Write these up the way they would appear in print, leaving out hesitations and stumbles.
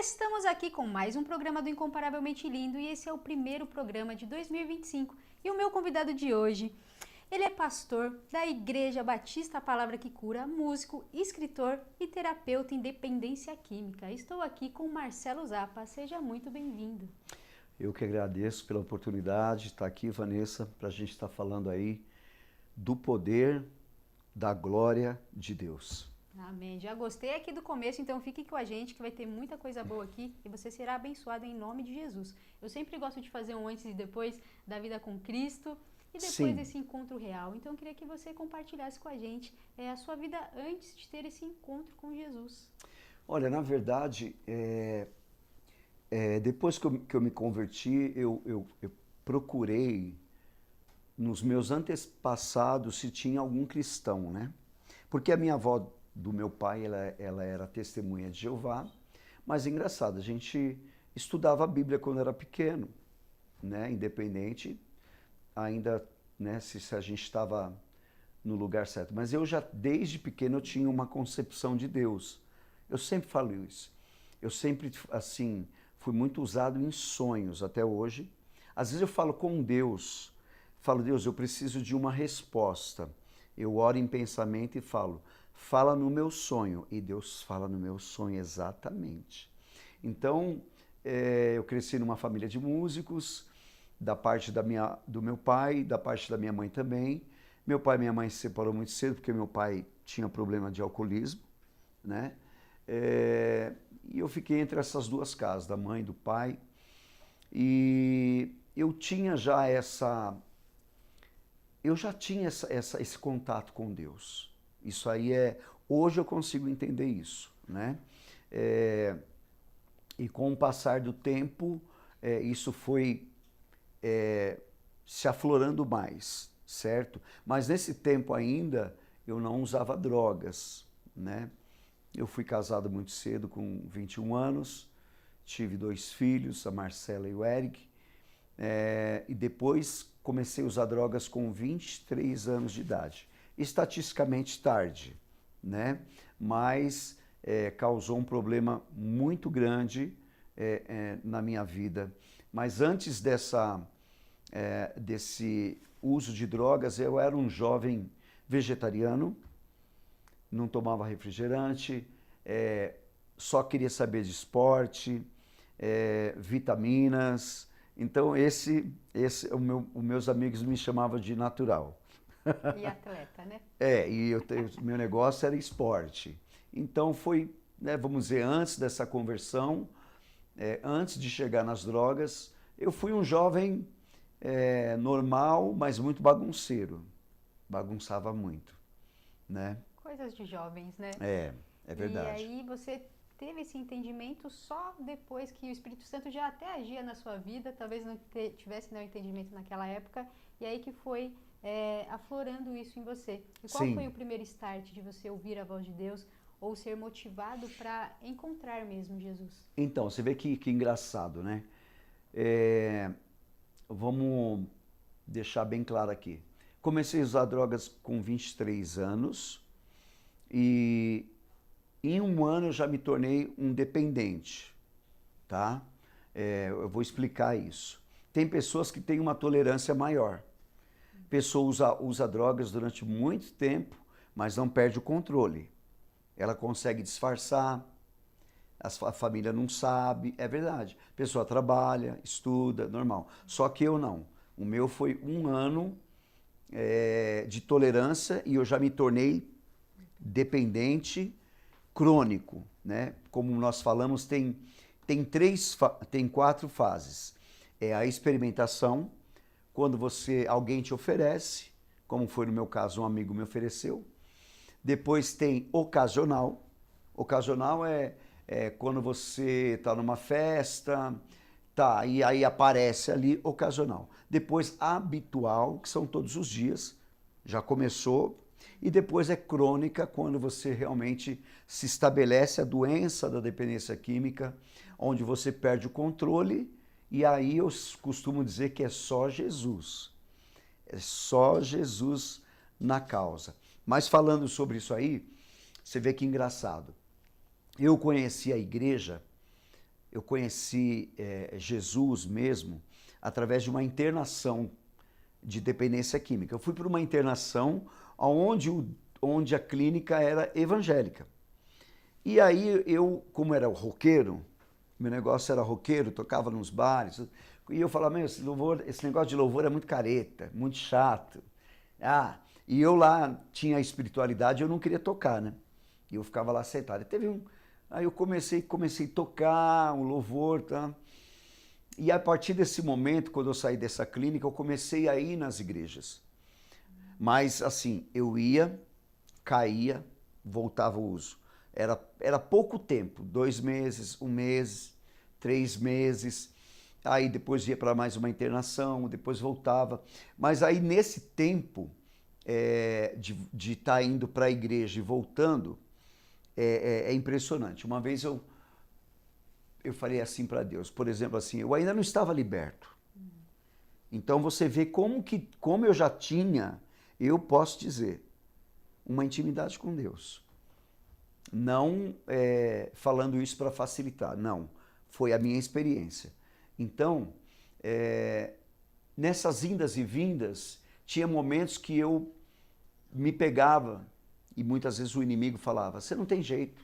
Estamos aqui com mais um programa do Incomparavelmente Lindo e esse é o primeiro programa de 2025. E o meu convidado de hoje, ele é pastor da Igreja Batista A Palavra que Cura, músico, escritor e terapeuta em dependência química. Estou aqui com Marcelo Zappa. Seja muito bem-vindo. Eu que agradeço pela oportunidade de estar aqui, Vanessa, para a gente estar falando aí do poder da glória de Deus. Amém. Já gostei aqui do começo, então fique com a gente que vai ter muita coisa boa aqui e você será abençoado em nome de Jesus. Eu sempre gosto de fazer um antes e depois da vida com Cristo e depois Sim. desse encontro real. Então eu queria que você compartilhasse com a gente a sua vida antes de ter esse encontro com Jesus. Olha, na verdade, depois que eu me converti, eu procurei nos meus antepassados se tinha algum cristão, né? Porque a minha avó do meu pai, ela era testemunha de Jeová, mas engraçado, a gente estudava a Bíblia quando era pequeno, né? Independente ainda, né, se a gente estava no lugar certo. Mas eu já, desde pequeno, eu tinha uma concepção de Deus. Eu sempre falo isso. Eu sempre, assim, fui muito usado em sonhos até hoje. Às vezes eu falo com Deus, Deus, eu preciso de uma resposta. Eu oro em pensamento e fala no meu sonho. E Deus fala no meu sonho exatamente. Então, eu cresci numa família de músicos, da parte do meu pai, da parte da minha mãe também. Meu pai e minha mãe se separaram muito cedo, porque meu pai tinha problema de alcoolismo, né? E eu fiquei entre essas duas casas, da mãe e do pai. E eu tinha já esse contato com Deus. Isso aí hoje eu consigo entender isso, né? E com o passar do tempo, isso foi se aflorando mais, certo? Mas nesse tempo ainda eu não usava drogas, né? Eu fui casado muito cedo, com 21 anos, tive 2 filhos, a Marcela e o Eric, e depois comecei a usar drogas com 23 anos de idade. Estatisticamente tarde, né? Mas causou um problema muito grande na minha vida. Mas antes desse uso de drogas, eu era um jovem vegetariano, não tomava refrigerante, só queria saber de esporte, vitaminas. Então, os meus amigos me chamavam de natural. E atleta, né? Meu negócio era esporte. Então foi, né, vamos dizer, antes dessa conversão, antes de chegar nas drogas, eu fui um jovem normal, mas muito bagunceiro. Bagunçava muito, né? Coisas de jovens, né? É verdade. E aí você teve esse entendimento só depois que o Espírito Santo já até agia na sua vida, talvez não tivesse nenhum entendimento naquela época, e aí que foi aflorando isso em você. E qual Sim. foi o primeiro start de você ouvir a voz de Deus ou ser motivado para encontrar mesmo Jesus? Então, você vê que engraçado, né? Vamos deixar bem claro aqui. Comecei a usar drogas com 23 anos e em um ano eu já me tornei um dependente, tá? Eu vou explicar isso. Tem pessoas que têm uma tolerância maior. Pessoa usa drogas durante muito tempo, mas não perde o controle. Ela consegue disfarçar, a família não sabe, é verdade. A pessoa trabalha, estuda, normal. Só que eu não. O meu foi um ano de tolerância e eu já me tornei dependente crônico, né? Como nós falamos, tem 4 fases. É a experimentação, quando alguém te oferece, como foi no meu caso, um amigo me ofereceu. Depois tem ocasional. Ocasional é quando você está numa festa, e aí aparece ali ocasional. Depois habitual, que são todos os dias, já começou. E depois é crônica, quando você realmente se estabelece a doença da dependência química, onde você perde o controle, e aí eu costumo dizer que é só Jesus. É só Jesus na causa. Mas falando sobre isso aí, você vê que engraçado. Eu conheci a igreja eu conheci Jesus mesmo através de uma internação de dependência química. Eu fui para uma internação onde a clínica era evangélica. E aí eu, como era roqueiro, meu negócio era roqueiro, tocava nos bares, e eu falava, meu, esse negócio de louvor é muito careta, muito chato. E eu lá tinha a espiritualidade, eu não queria tocar, né? E eu ficava lá sentado. Aí eu comecei a tocar um louvor, tá? E a partir desse momento, quando eu saí dessa clínica, eu comecei a ir nas igrejas. Mas assim, eu ia, caía, voltava ao uso. Era pouco tempo, 2 meses, 1 mês, 3 meses. Aí depois ia para mais uma internação, depois voltava. Mas aí nesse tempo de estar indo para a igreja e voltando, é impressionante. Uma vez eu falei assim para Deus, por exemplo, assim, eu ainda não estava liberto. Então você vê como eu já tinha, eu posso dizer, uma intimidade com Deus. Não falando isso para facilitar, não. Foi a minha experiência. Então, nessas indas e vindas, tinha momentos que eu me pegava e muitas vezes o inimigo falava, você não tem jeito.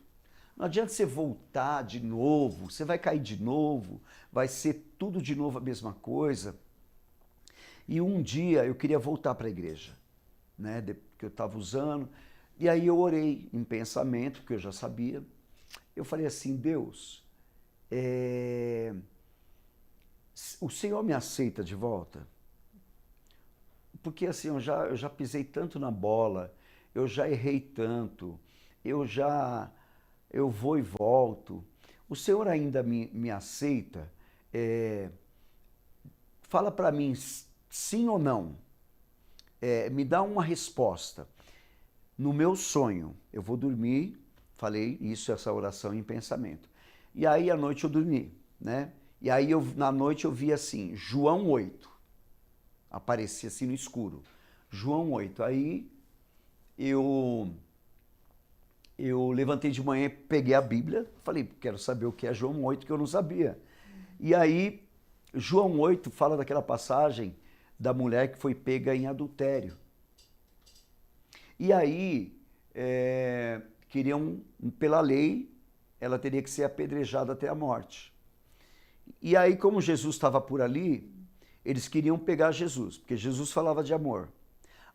Não adianta você voltar de novo, você vai cair de novo, vai ser tudo de novo a mesma coisa. E um dia eu queria voltar para a igreja, né, que eu estava usando, e aí eu orei em pensamento, que eu já sabia. Eu falei assim, Deus, o Senhor me aceita de volta? Porque assim, eu já pisei tanto na bola, eu já errei tanto, eu vou e volto. O Senhor ainda me aceita? Fala para mim sim ou não. Me dá uma resposta. No meu sonho, eu vou dormir, falei essa oração em pensamento. E aí à noite eu dormi, né? E aí na noite eu vi assim, João 8. Aparecia assim no escuro. João 8. Aí eu levantei de manhã, peguei a Bíblia, falei, quero saber o que é João 8, que eu não sabia. E aí, João 8 fala daquela passagem da mulher que foi pega em adultério. E aí, queriam, pela lei, ela teria que ser apedrejada até a morte. E aí, como Jesus estava por ali, eles queriam pegar Jesus, porque Jesus falava de amor.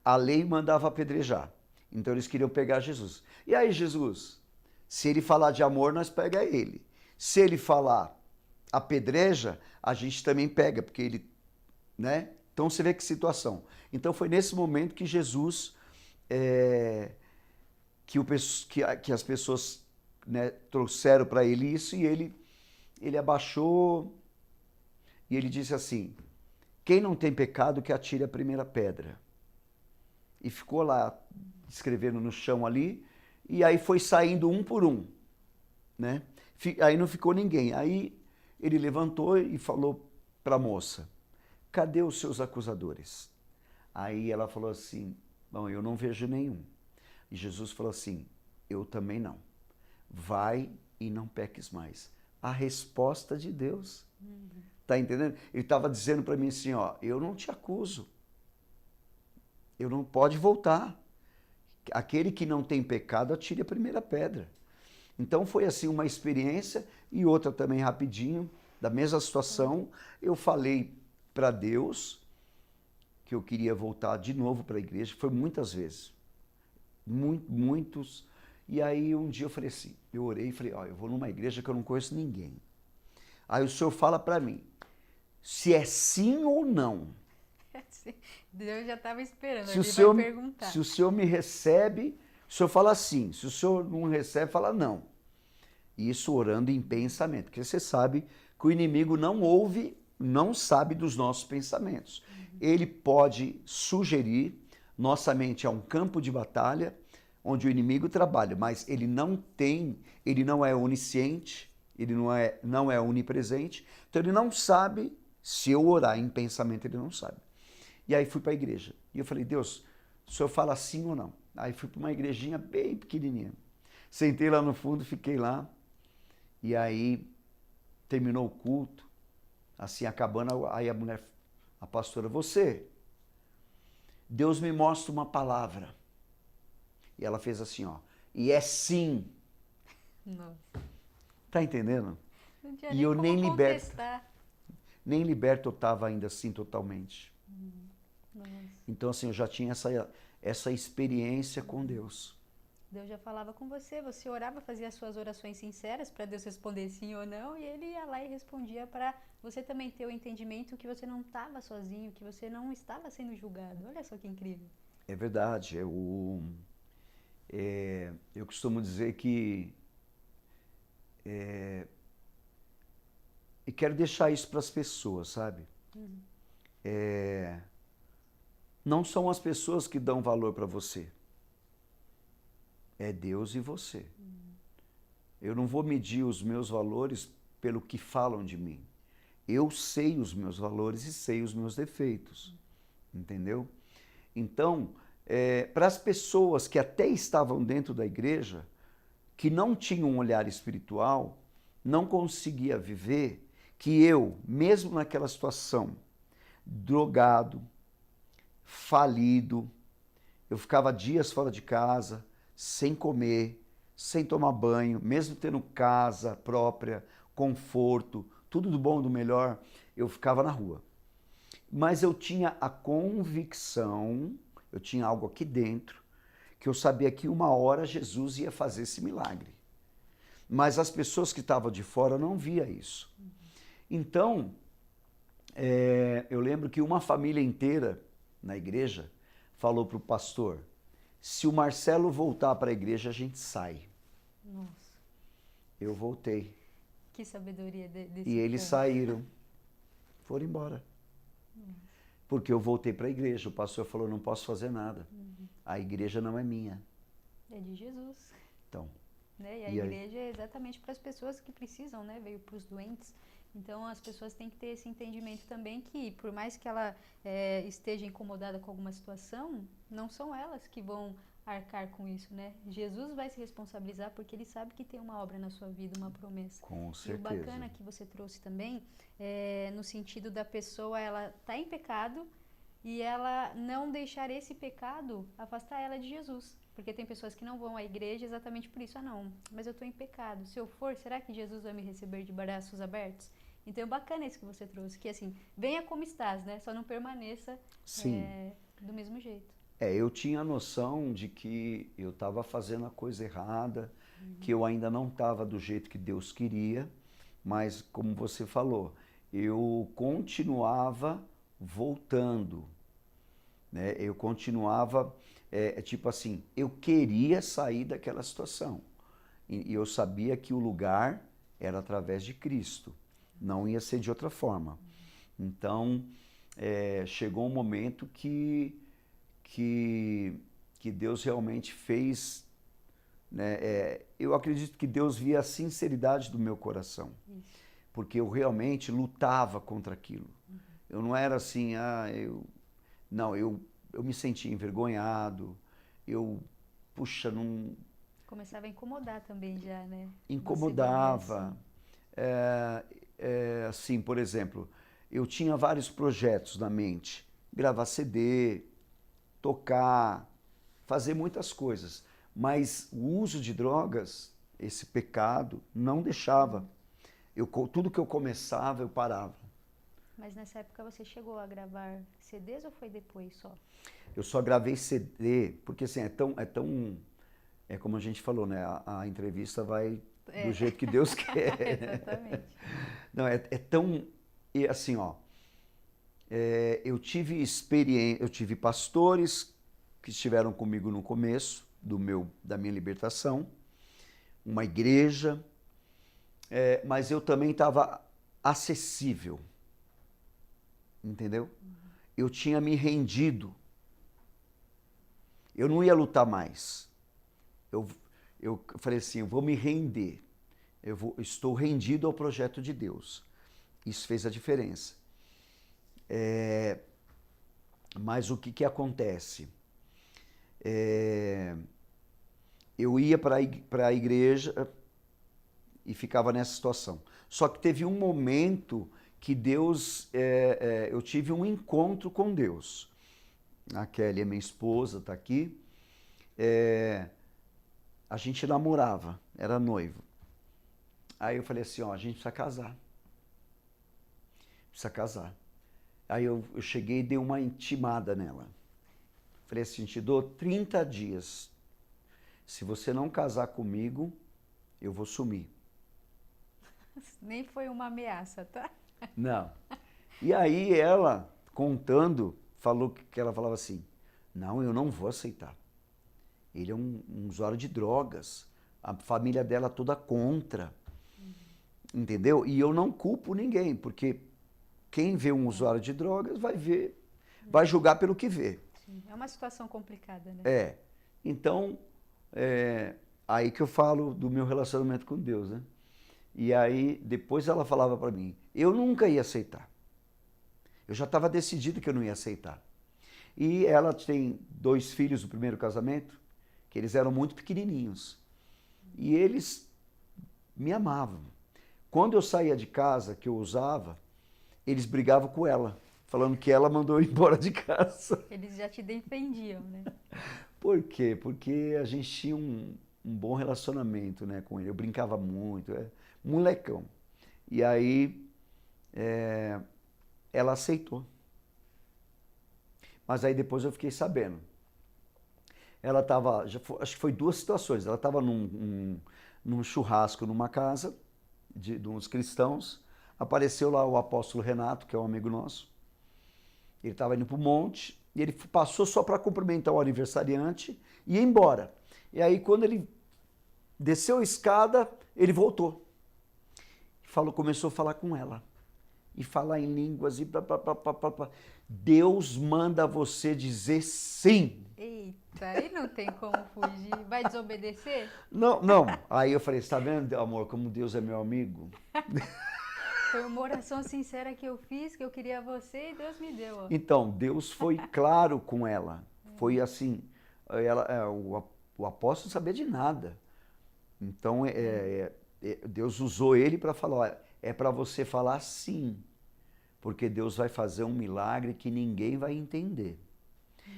A lei mandava apedrejar. Então eles queriam pegar Jesus. E aí Jesus, se ele falar de amor, nós pega ele. Se ele falar apedreja, a gente também pega, porque ele, né? Então você vê que situação. Então foi nesse momento que Jesus, que as pessoas, né, trouxeram para ele isso, e ele abaixou e ele disse assim, quem não tem pecado que atire a primeira pedra. E ficou lá escrevendo no chão ali, e aí foi saindo um por um, né? Aí não ficou ninguém. Aí ele levantou e falou para a moça, cadê os seus acusadores? Aí ela falou assim, bom, eu não vejo nenhum. E Jesus falou assim, eu também não. Vai e não peques mais. A resposta de Deus. Tá entendendo? Ele estava dizendo para mim assim, ó, eu não te acuso. Eu não pode voltar. Aquele que não tem pecado, atire a primeira pedra. Então foi assim uma experiência e outra também rapidinho, da mesma situação. Eu falei para Deus que eu queria voltar de novo para a igreja, foi muitas vezes. Muitos. E aí um dia eu falei assim, eu orei e falei, ó, eu vou numa igreja que eu não conheço ninguém. Aí o Senhor fala para mim, se é sim ou não. Deus já estava esperando, se ele vai perguntar. Se o Senhor me recebe, o Senhor fala sim. Se o Senhor não recebe, fala não. Isso orando em pensamento, porque você sabe que o inimigo não ouve, não sabe dos nossos pensamentos. Ele pode sugerir, nossa mente é um campo de batalha, onde o inimigo trabalha, mas ele não é onisciente, ele não é onipresente, então ele não sabe, se eu orar em pensamento, ele não sabe. E aí fui para a igreja. E eu falei, Deus, o Senhor fala sim ou não? Aí fui para uma igrejinha bem pequenininha. Sentei lá no fundo, fiquei lá. E aí terminou o culto, assim, acabando, aí a pastora, Deus me mostra uma palavra. E ela fez assim, ó, e é sim. Nossa. Tá entendendo? Não tinha E nem eu como nem liberto. contestar. Nem liberto eu estava ainda assim totalmente. Nossa. Então, assim, eu já tinha essa experiência com Deus. Deus já falava com você, você orava, fazia as suas orações sinceras para Deus responder sim ou não, e ele ia lá e respondia para você também ter o entendimento que você não estava sozinho, que você não estava sendo julgado. Olha só que incrível. É verdade. Eu costumo dizer que e quero deixar isso para as pessoas, sabe? Não são as pessoas que dão valor para você. É Deus e você. Eu não vou medir os meus valores pelo que falam de mim. Eu sei os meus valores e sei os meus defeitos. Entendeu? Então, para as pessoas que até estavam dentro da igreja, que não tinham um olhar espiritual, não conseguia viver que eu, mesmo naquela situação, drogado, falido, eu ficava dias fora de casa, sem comer, sem tomar banho, mesmo tendo casa própria, conforto, tudo do bom e do melhor, eu ficava na rua. Mas eu tinha a convicção, eu tinha algo aqui dentro, que eu sabia que uma hora Jesus ia fazer esse milagre. Mas as pessoas que estavam de fora não via isso. Então, eu lembro que uma família inteira na igreja falou para o pastor, se o Marcelo voltar para a igreja, a gente sai. Nossa, Eu voltei. que sabedoria desse E eles povo. saíram, foram embora. Porque eu voltei para a igreja. O pastor falou, não posso fazer nada. A igreja não é minha. É de Jesus. Então, Né? E a E aí? igreja é exatamente para as pessoas que precisam, né? Veio para os doentes. Então as pessoas têm que ter esse entendimento também que, por mais que ela esteja incomodada com alguma situação, não são elas que vão arcar com isso, né? Jesus vai se responsabilizar porque ele sabe que tem uma obra na sua vida, uma promessa. com E o certeza. bacana que você trouxe também no sentido da pessoa, ela tá em pecado e ela não deixar esse pecado afastar ela de Jesus. Porque tem pessoas que não vão à igreja exatamente por isso. Ah, não, mas eu estou em pecado. Se eu for, será que Jesus vai me receber de braços abertos? Então é bacana isso que você trouxe, que assim, venha como estás, né? Só não permaneça Sim. do mesmo jeito. Eu tinha a noção de que eu estava fazendo a coisa errada, que eu ainda não estava do jeito que Deus queria, mas como você falou, eu continuava voltando, né? Eu continuava, tipo assim, eu queria sair daquela situação. E eu sabia que o lugar era através de Cristo, não ia ser de outra forma. Então, chegou um momento que Deus realmente fez, né? Eu acredito que Deus via a sinceridade do meu coração, Isso. porque eu realmente lutava contra aquilo. Eu não era assim, não, eu me sentia envergonhado, puxa, não Começava a incomodar também já, né? incomodava. Assim, por exemplo, eu tinha vários projetos na mente, gravar CD, tocar, fazer muitas coisas, mas o uso de drogas, esse pecado, não deixava. Tudo que eu começava, eu parava. Mas nessa época você chegou a gravar CDs ou foi depois só? Eu só gravei CD, porque assim, é como a gente falou, né? A entrevista vai do jeito que Deus quer. Exatamente. Não, e assim, ó, eu tive experiência, eu tive pastores que estiveram comigo no começo da minha libertação, uma igreja, mas eu também estava acessível, entendeu? Eu tinha me rendido. Eu não ia lutar mais. Eu falei assim, eu vou me render. Estou rendido ao projeto de Deus. Isso fez a diferença. Mas o que acontece? Eu ia para a igreja, e ficava nessa situação. Só que teve um momento que Deus, eu tive um encontro com Deus. A Kelly é minha esposa, está aqui. A gente namorava, era noivo. Aí eu falei assim, ó, a gente precisa casar. Precisa casar. Aí eu cheguei e dei uma intimada nela. Falei assim, te dou 30 dias. Se você não casar comigo, eu vou sumir. Nem foi uma ameaça, tá? Não. E aí ela, contando, falou que ela falava assim, não, eu não vou aceitar. Ele é um usuário de drogas. A família dela toda contra. Entendeu? E eu não culpo ninguém, porque quem vê um usuário de drogas vai ver, vai julgar pelo que vê. Sim, é uma situação complicada, né? Então, aí que eu falo do meu relacionamento com Deus, né? E aí, depois ela falava para mim, eu nunca ia aceitar. Eu já estava decidido que eu não ia aceitar. E ela tem 2 filhos do primeiro casamento, que eles eram muito pequenininhos. E eles me amavam. Quando eu saía de casa, que eu usava, eles brigavam com ela, falando que ela mandou eu embora de casa. Eles já te defendiam, né? Por quê? Porque a gente tinha um bom relacionamento, né, com ele. Eu brincava muito, molecão. E aí ela aceitou. Mas aí depois eu fiquei sabendo. Ela estava, acho que foi 2 situações. Ela estava num churrasco numa casa de uns cristãos. Apareceu lá o apóstolo Renato, que é um amigo nosso. Ele estava indo para o monte e ele passou só para cumprimentar o aniversariante e ir embora. E aí, quando ele desceu a escada, ele voltou. Começou a falar com ela. E falar em línguas e Deus manda você dizer sim. Eita, aí não tem como fugir. Vai desobedecer? Não, não. Aí eu falei, você tá vendo, amor, como Deus é meu amigo? Foi uma oração sincera que eu fiz, que eu queria você e Deus me deu. Ó. Então, Deus foi claro com ela. Foi assim, o apóstolo não sabia de nada. Então, Deus usou ele para falar, olha, é para você falar sim, porque Deus vai fazer um milagre que ninguém vai entender.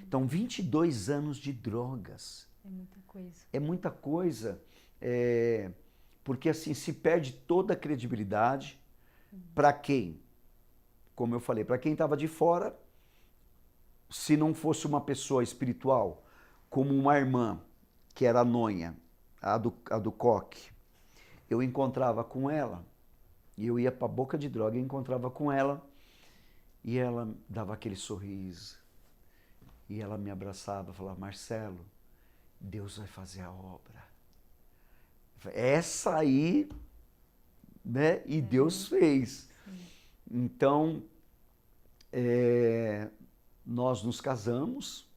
Então, 22 anos de drogas. É muita coisa. É muita coisa, porque assim, se perde toda a credibilidade. Para quem? Como eu falei, para quem estava de fora, se não fosse uma pessoa espiritual, como uma irmã, que era a Nonha, a do coque, eu encontrava com ela, e eu ia para a boca de droga e encontrava com ela, e ela dava aquele sorriso, e ela me abraçava, falava, Marcelo, Deus vai fazer a obra. Essa aí, né? E Deus fez. Sim. Então, nós nos casamos,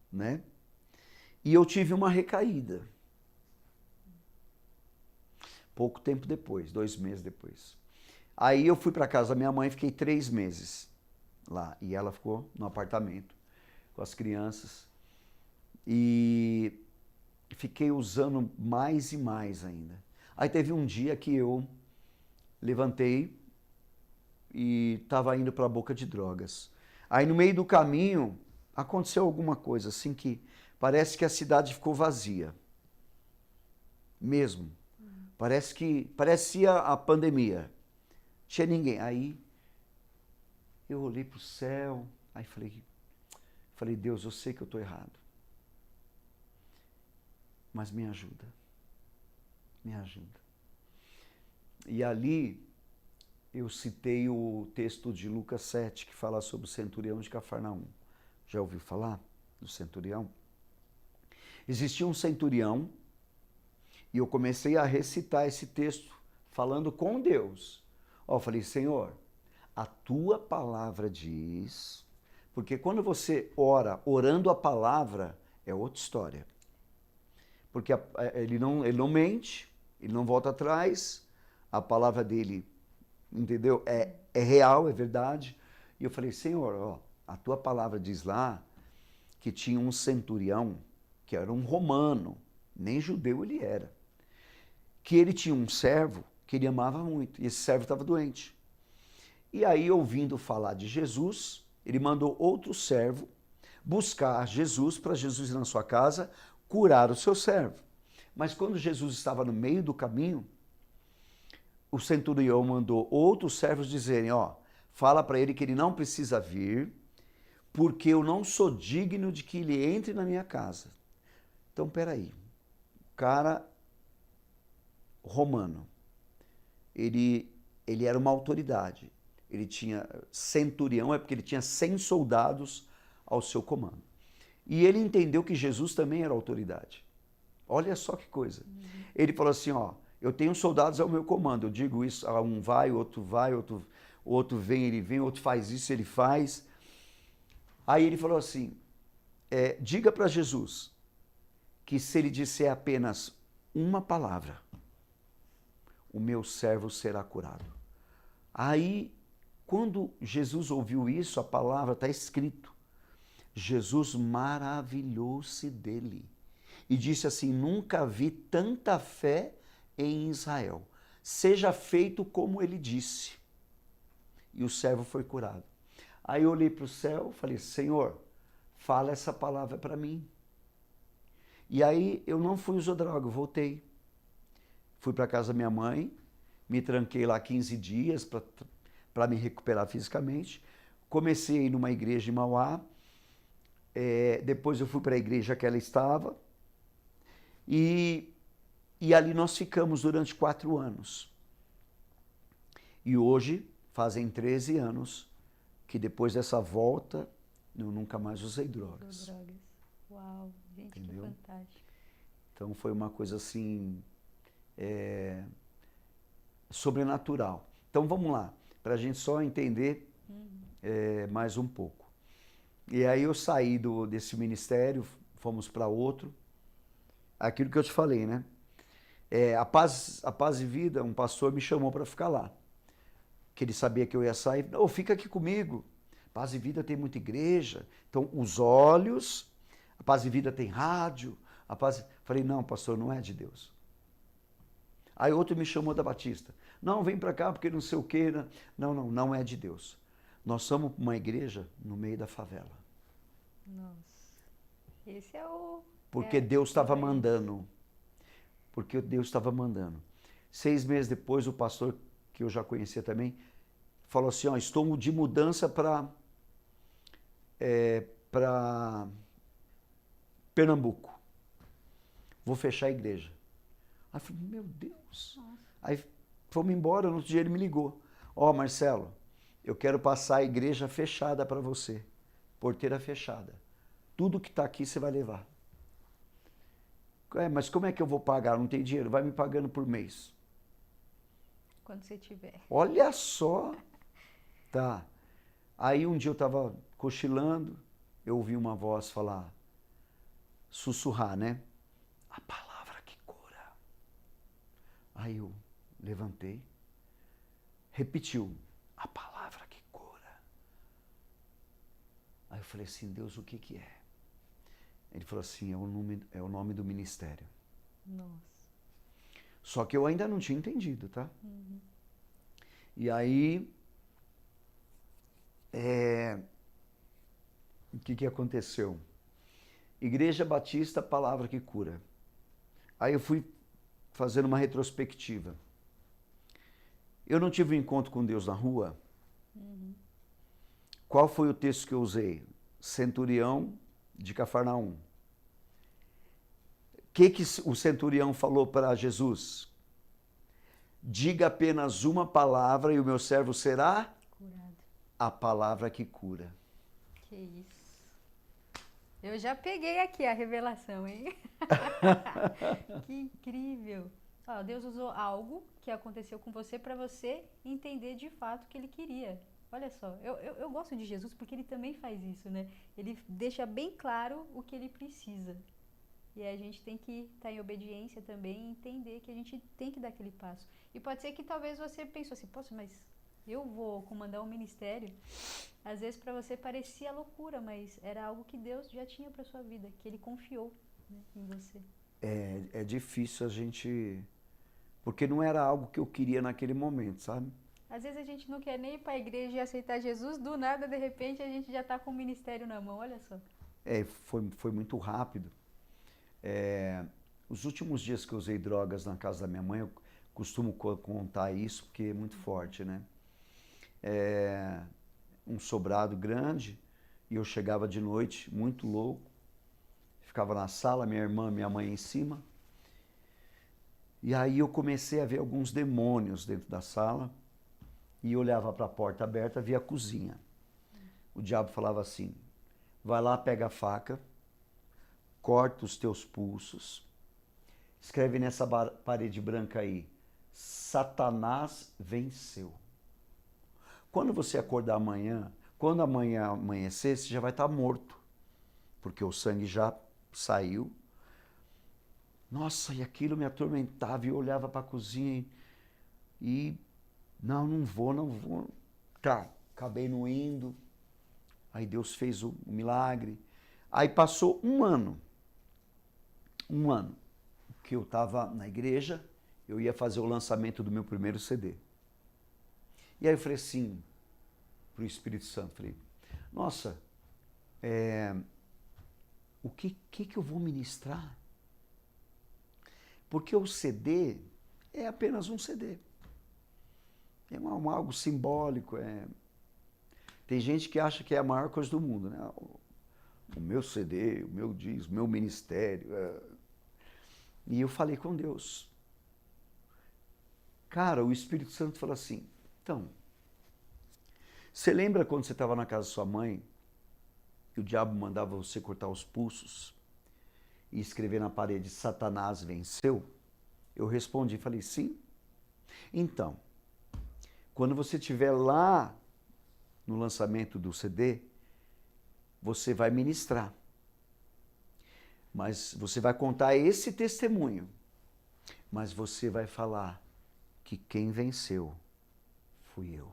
né? E eu tive uma recaída. Pouco tempo depois, 2 meses depois. Aí eu fui para casa da minha mãe, fiquei 3 meses lá. E ela ficou no apartamento com as crianças. E fiquei usando mais e mais ainda. Aí teve um dia que eu levantei e estava indo para a boca de drogas. Aí no meio do caminho aconteceu alguma coisa assim que parece que a cidade ficou vazia. Mesmo. Parecia a pandemia. Tinha ninguém. Aí eu olhei para o céu, aí falei, Deus, eu sei que eu estou errado. Mas me ajuda. Me ajuda. E ali eu citei o texto de Lucas 7, que fala sobre o centurião de Cafarnaum. Já ouviu falar do centurião? Existia um centurião e eu comecei a recitar esse texto falando com Deus. Eu falei, Senhor, a tua palavra diz... Porque quando você ora, orando a palavra, é outra história. Porque ele não mente, ele não volta atrás, a palavra dele, entendeu? É real, é verdade. E eu falei, Senhor, ó, a tua palavra diz lá que tinha um centurião, que era um romano, nem judeu ele era, que ele tinha um servo que ele amava muito, e esse servo estava doente. E aí, ouvindo falar de Jesus, ele mandou outro servo buscar Jesus, para Jesus ir na sua casa, curar o seu servo. Mas quando Jesus estava no meio do caminho, o centurião mandou outros servos dizerem, ó, fala para ele que ele não precisa vir, porque eu não sou digno de que ele entre na minha casa. Então, peraí, o cara romano, ele era uma autoridade, ele tinha centurião, é porque ele tinha 100 soldados ao seu comando. E ele entendeu que Jesus também era autoridade. Olha só que coisa. Ele falou assim, ó, eu tenho soldados ao meu comando, eu digo isso, um vai, outro vem, ele vem, outro faz isso, ele faz. Aí ele falou assim, diga para Jesus que se ele disser apenas uma palavra, o meu servo será curado. Aí, quando Jesus ouviu isso, a palavra está escrito, Jesus maravilhou-se dele e disse assim, nunca vi tanta fé em Israel. Seja feito como ele disse. E o servo foi curado. Aí eu olhei para o céu e falei, Senhor, fala essa palavra para mim. E aí eu não fui usar droga, eu voltei. Fui para casa da minha mãe, me tranquei lá 15 dias para me recuperar fisicamente. Comecei a ir numa igreja em Mauá. Depois eu fui para a igreja que ela estava. E ali nós ficamos durante 4 anos. E hoje, fazem 13 anos, que depois dessa volta, eu nunca mais usei drogas. Uau, gente, entendeu? Que fantástico. Então foi uma coisa assim, sobrenatural. Então vamos lá, para a gente só entender mais um pouco. E aí eu saí desse ministério, fomos para outro. Aquilo que eu te falei, né? A Paz e Vida, um pastor me chamou para ficar lá. Que ele sabia que eu ia sair. Não, fica aqui comigo. Paz e Vida tem muita igreja. Então, os olhos, a Paz e Vida tem rádio. Falei, não, pastor, não é de Deus. Aí outro me chamou da Batista. Não, vem para cá porque não sei o quê. Não é de Deus. Nós somos uma igreja no meio da favela. Nossa, esse é o... Porque Deus estava mandando. Porque Deus estava mandando. 6 meses depois, o pastor, que eu já conhecia também, falou assim, ó, estou de mudança para Pernambuco. Vou fechar a igreja. Aí eu falei, meu Deus. Nossa. Aí fomos embora, no outro dia ele me ligou. Ó, Marcelo, eu quero passar a igreja fechada para você. Porteira fechada. Tudo que está aqui você vai levar. Mas como é que eu vou pagar? Não tem dinheiro. Vai me pagando por mês. Quando você tiver. Olha só. Tá. Aí um dia eu estava cochilando, eu ouvi uma voz falar, sussurrar, né? A palavra que cura. Aí eu levantei, repetiu, a palavra que cura. Aí eu falei assim, Deus, o que é? Ele falou assim, é o nome do ministério. Nossa. Só que eu ainda não tinha entendido, tá? Uhum. E aí, o que aconteceu? Igreja Batista, palavra que cura. Aí eu fui fazendo uma retrospectiva. Eu não tive um encontro com Deus na rua. Uhum. Qual foi o texto que eu usei? Centurião de Cafarnaum. O que o centurião falou para Jesus? Diga apenas uma palavra e o meu servo será curado. A palavra que cura. Que isso. Eu já peguei aqui a revelação, hein? Que incrível. Ó, Deus usou algo que aconteceu com você para você entender de fato o que ele queria. Olha só, eu gosto de Jesus porque ele também faz isso, né? Ele deixa bem claro o que ele precisa. E a gente tem que estar em obediência também e entender que a gente tem que dar aquele passo. E pode ser que talvez você pensou assim, poxa, mas eu vou comandar um ministério. Às vezes para você parecia loucura, mas era algo que Deus já tinha para sua vida, que ele confiou, né, em você. É difícil a gente porque não era algo que eu queria naquele momento, sabe? Às vezes a gente não quer nem ir para a igreja e aceitar Jesus, do nada, de repente, a gente já está com o ministério na mão, olha só. Foi muito rápido. Os últimos dias que eu usei drogas na casa da minha mãe, eu costumo contar isso, porque é muito forte, né? Um sobrado grande, e eu chegava de noite, muito louco, ficava na sala, minha irmã, minha mãe em cima, e aí eu comecei a ver alguns demônios dentro da sala, e olhava para a porta aberta, via a cozinha. O diabo falava assim, vai lá, pega a faca, corta os teus pulsos, escreve nessa parede branca aí, Satanás venceu. Quando você acordar amanhã, quando amanhã amanhecer, você já vai estar morto, porque o sangue já saiu. Nossa, e aquilo me atormentava, e eu olhava para a cozinha e não vou. Tá, acabei não indo. Aí Deus fez o milagre. Aí passou um ano que eu estava na igreja, eu ia fazer o lançamento do meu primeiro CD. E aí eu falei assim, para o Espírito Santo, falei, nossa, o que eu vou ministrar? Porque o CD é apenas um CD. É algo simbólico. Tem gente que acha que é a maior coisa do mundo, né? O meu CD, o meu disco, o meu ministério. E eu falei com Deus. Cara, o Espírito Santo falou assim, então, você lembra quando você estava na casa da sua mãe e o diabo mandava você cortar os pulsos e escrever na parede, Satanás venceu? Eu respondi, falei, sim. Então, quando você estiver lá no lançamento do CD, você vai ministrar. Mas você vai contar esse testemunho. Mas você vai falar que quem venceu fui eu.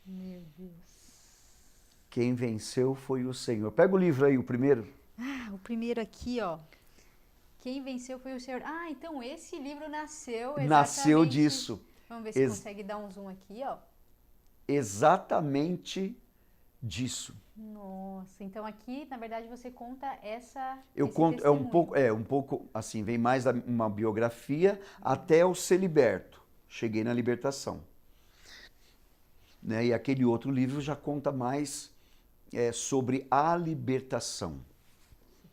Meu Deus. Quem venceu foi o Senhor. Pega o livro aí, o primeiro. O primeiro aqui, ó. Quem venceu foi o Senhor. Então esse livro nasceu exatamente... Nasceu disso. Vamos ver se consegue dar um zoom aqui, ó. Exatamente disso. Nossa, então aqui, na verdade, você conta esse conto, testemunho. um pouco assim, vem mais uma biografia até eu ser liberto. Cheguei na libertação. Né? E aquele outro livro já conta mais sobre a libertação.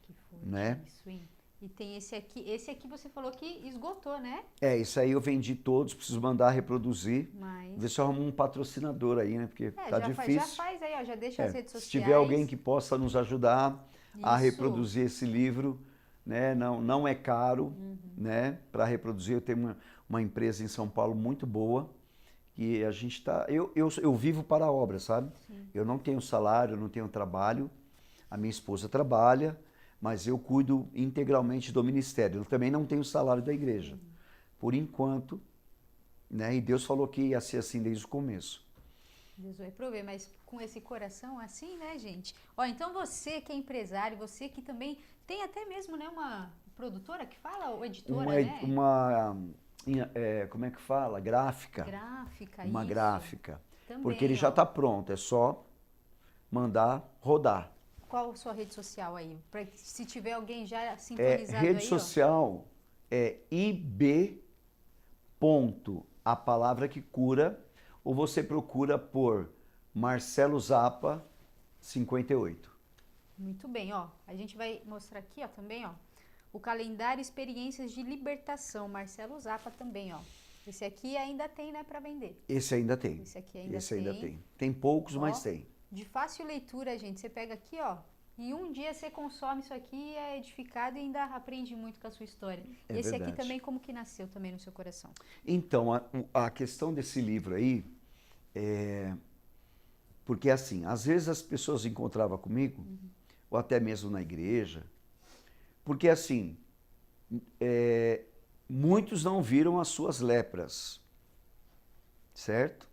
Que foi né? isso, hein? E tem esse aqui você falou que esgotou, né? Isso aí eu vendi todos, preciso mandar reproduzir. Mas... Ver se eu arrumo um patrocinador aí, né? Porque tá difícil. Já faz aí, ó, já deixa as redes sociais. Se tiver alguém que possa nos ajudar a reproduzir esse livro, né? Não é caro, né? Para reproduzir, eu tenho uma empresa em São Paulo muito boa, que a gente tá... Eu vivo para a obra, sabe? Sim. Eu não tenho salário, eu não tenho trabalho, a minha esposa trabalha, mas eu cuido integralmente do ministério. Eu também não tenho salário da igreja, por enquanto, né? E Deus falou que ia ser assim desde o começo. Deus vai prover, mas com esse coração assim, né, gente? Ó, então você que é empresário, você que também tem até mesmo, né, uma produtora que fala, ou editora, né? Como é que fala? Gráfica. Uma isso. gráfica. Também, porque ele já está pronto, é só mandar rodar. Qual a sua rede social aí? Para se tiver alguém já sintonizado rede aí, social é ib. A palavra que cura, ou você procura por Marcelo Zappa 58. Muito bem, ó. A gente vai mostrar aqui, ó, também, ó. O calendário Experiências de Libertação, Marcelo Zappa também, ó. Esse aqui ainda tem, né, para vender. Esse ainda tem. Esse aqui ainda tem. Tem poucos, mas tem. De fácil leitura, gente. Você pega aqui, ó. E um dia você consome isso aqui, é edificado e ainda aprende muito com a sua história. Esse verdade. aqui também, como que nasceu também no seu coração? Então, a questão desse livro aí porque assim, às vezes as pessoas encontravam comigo, ou até mesmo na igreja, porque assim, muitos não viram as suas lepras, certo?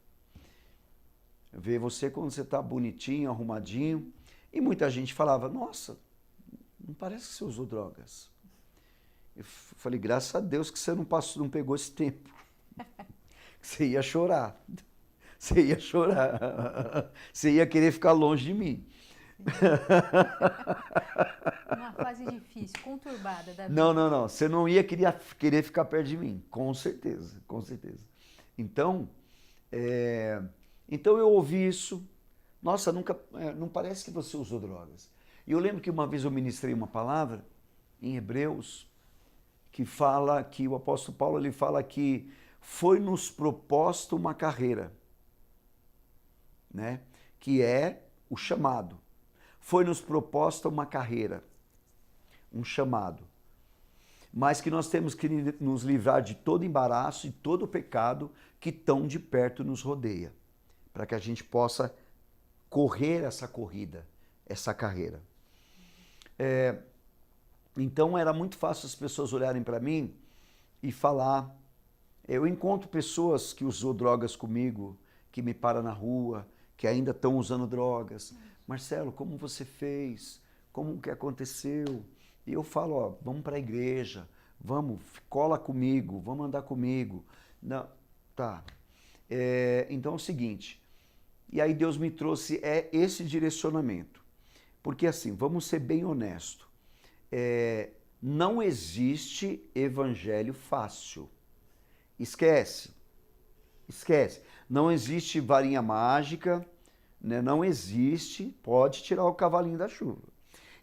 Vê você quando você está bonitinho, arrumadinho, e muita gente falava, nossa, não parece que você usou drogas. Eu falei, graças a Deus que você não passou, não pegou esse tempo. Você ia chorar. Você ia chorar. Você ia querer ficar longe de mim. Uma fase difícil, conturbada da vida. Não, não, não. Você não ia querer ficar perto de mim. Com certeza, com certeza. Então, então eu ouvi isso. Nossa, nunca, não parece que você usou drogas. E eu lembro que uma vez eu ministrei uma palavra em Hebreus que fala que o apóstolo Paulo ele fala que foi-nos proposta uma carreira, né? Que é o chamado. Foi-nos proposta uma carreira, um chamado. Mas que nós temos que nos livrar de todo embaraço e todo pecado que tão de perto nos rodeia, para que a gente possa correr essa corrida, essa carreira. Então era muito fácil as pessoas olharem para mim e falar. Eu encontro pessoas que usou drogas comigo, que me param na rua, que ainda estão usando drogas. Marcelo, como você fez? Como que aconteceu? E eu falo, ó, vamos para a igreja, vamos, cola comigo, vamos andar comigo. Não, tá. Então é o seguinte, e aí Deus me trouxe esse direcionamento. Porque assim, vamos ser bem honestos, não existe evangelho fácil. Esquece, esquece. Não existe varinha mágica, né? Não existe, pode tirar o cavalinho da chuva.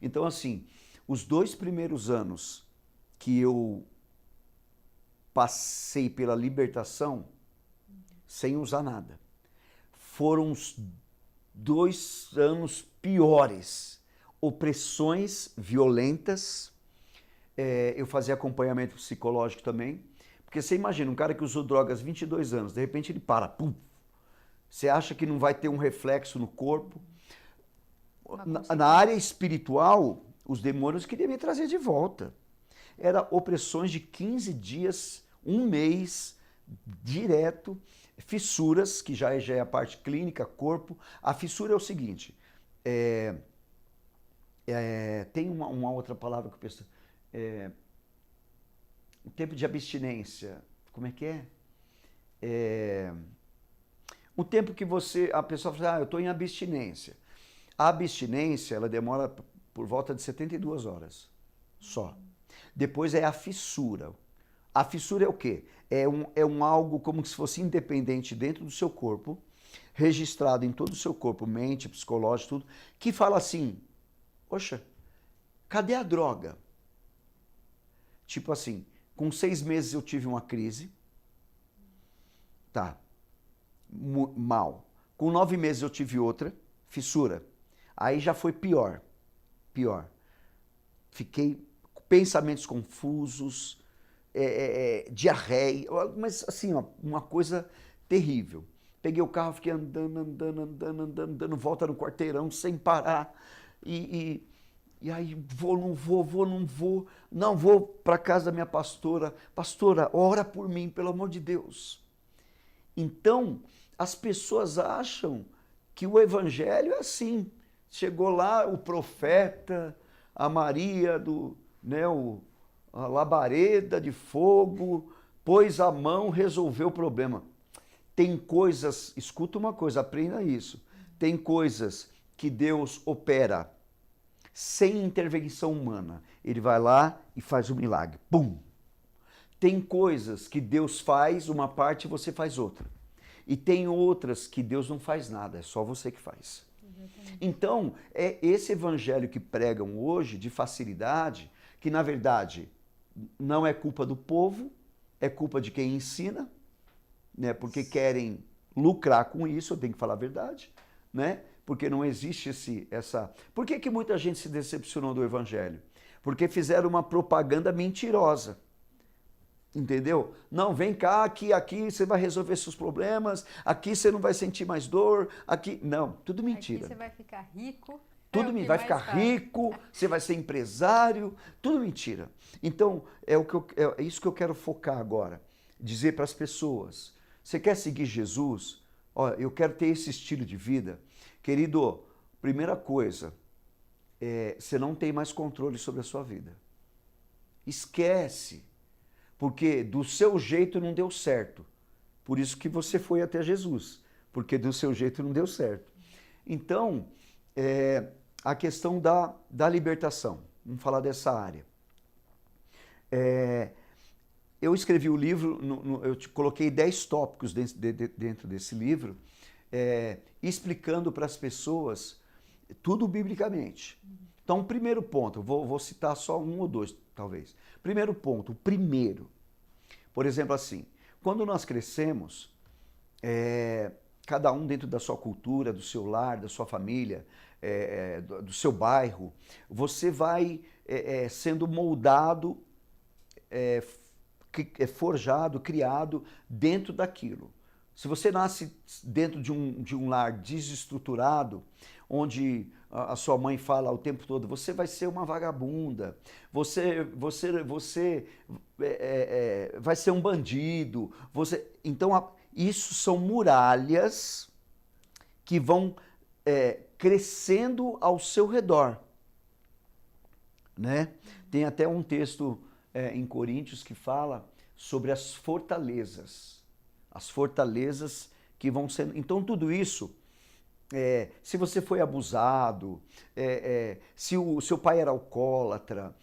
Então assim, os 2 primeiros anos que eu passei pela libertação, sem usar nada, foram os 2 anos piores. Opressões violentas, eu fazia acompanhamento psicológico também, porque você imagina, um cara que usou drogas 22 anos, de repente ele para, pum, você acha que não vai ter um reflexo no corpo. Na área espiritual, os demônios queriam me trazer de volta. Era opressões de 15 dias, 1 mês, direto, fissuras, que já é a parte clínica, corpo. A fissura é o seguinte, tem uma outra palavra que eu penso, o tempo de abstinência, como é que é? O tempo que a pessoa fala, eu estou em abstinência. A abstinência, ela demora por volta de 72 horas, só. Depois é a fissura. A fissura é o quê? É um algo como se fosse independente dentro do seu corpo, registrado em todo o seu corpo, mente, psicológico, tudo, que fala assim, poxa, cadê a droga? Tipo assim, com 6 meses eu tive uma crise, tá, mal. Com 9 meses eu tive outra, fissura. Aí já foi pior, pior. Fiquei com pensamentos confusos, diarreia, mas assim, ó, uma coisa terrível. Peguei o carro, fiquei andando, volta no quarteirão sem parar. E aí não vou para casa da minha pastora. Pastora, ora por mim, pelo amor de Deus. Então, as pessoas acham que o evangelho é assim. Chegou lá o profeta, a Maria, a labareda de fogo, pôs a mão, resolveu o problema. Tem coisas, escuta uma coisa, aprenda isso. Tem coisas que Deus opera sem intervenção humana. Ele vai lá e faz o milagre. Pum! Tem coisas que Deus faz uma parte e você faz outra. E tem outras que Deus não faz nada, é só você que faz. Exatamente. Então, é esse evangelho que pregam hoje, de facilidade, que na verdade não é culpa do povo, é culpa de quem ensina, né? Porque querem lucrar com isso, eu tenho que falar a verdade, né? Porque não existe essa... Por que muita gente se decepcionou do evangelho? Porque fizeram uma propaganda mentirosa. Entendeu? Não, vem cá, aqui você vai resolver seus problemas, aqui você não vai sentir mais dor, aqui... Não, tudo mentira. Aqui você vai ficar rico. Tudo vai ficar rico, você vai ser empresário, tudo mentira. Então, é isso que eu quero focar agora. Dizer para as pessoas, você quer seguir Jesus? Olha, eu quero ter esse estilo de vida. Querido, primeira coisa, você não tem mais controle sobre a sua vida. Esquece. Porque do seu jeito não deu certo. Por isso que você foi até Jesus. Porque do seu jeito não deu certo. Então, a questão da libertação. Vamos falar dessa área. Eu escrevi o livro, eu coloquei 10 tópicos dentro desse livro, explicando para as pessoas tudo biblicamente. Então, o primeiro ponto, vou citar só um ou dois, talvez. Primeiro ponto, o primeiro. Por exemplo, assim, quando nós crescemos, cada um dentro da sua cultura, do seu lar, da sua família, do seu bairro, você vai sendo moldado, forjado, criado dentro daquilo. Se você nasce dentro de um lar desestruturado, onde a sua mãe fala o tempo todo, você vai ser uma vagabunda, você vai ser um bandido, então isso são muralhas que vão crescendo ao seu redor, né? Tem até um texto em Coríntios que fala sobre as fortalezas que vão sendo. Então tudo isso, se você foi abusado, se o seu pai era alcoólatra,